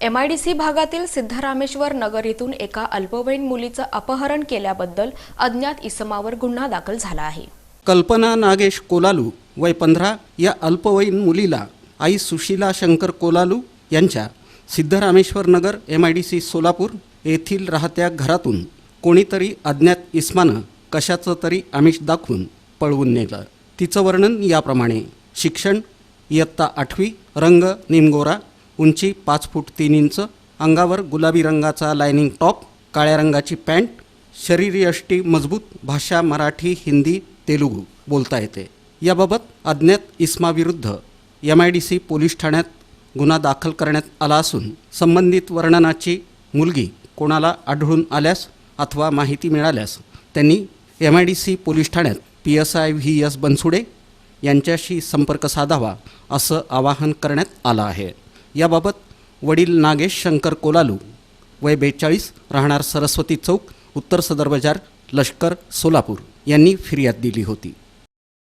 MIDC भागातील सिद्धरामेश्वर नगर येथून एका अल्पवयीन मुलीचं अपहरण केल्याबद्दल अज्ञात इसमावर गुन्हा दाखल झाला आहे। कल्पना नागेश कोलालू वय 15 या अल्पवयीन मुलीला आई सुशीला शंकर कोलालू यांच्या सिद्धरामेश्वर नगर MIDC सोलापूर येथील राहत्या घरातून कोणीतरी अज्ञात इसमानं कशाचं तरी आमिष दाखवून पळवून नेलं। तिचं वर्णन याप्रमाणे: शिक्षण इयत्ता 8वी, रंग निमगोरा, उंची 5 फूट 3 इंच, अंगावर गुलाबी रंगाचा लायनिंग टॉप, काळ्या रंगाची पॅन्ट, शरीरयष्टी मजबूत, भाषा मराठी, हिंदी, तेलुगू बोलता येते। याबाबत अज्ञात इसमाविरुद्ध MIDC पोलीस ठाण्यात गुन्हा दाखल करण्यात आला असून संबंधित वर्णनाची मुलगी कोणाला आढळून आल्यास अथवा माहिती मिळाल्यास त्यांनी MIDC पोलीस ठाण्यात PSI VS बनसुडे यांच्याशी संपर्क साधावा असं आवाहन करण्यात आलं आहे। याबाबत वडील नागेश शंकर कोलालू वय 42 राहणार सरस्वती चौक, उत्तर सदर बाजार, लष्कर, सोलापूर यांनी फिर्याद दिली होती।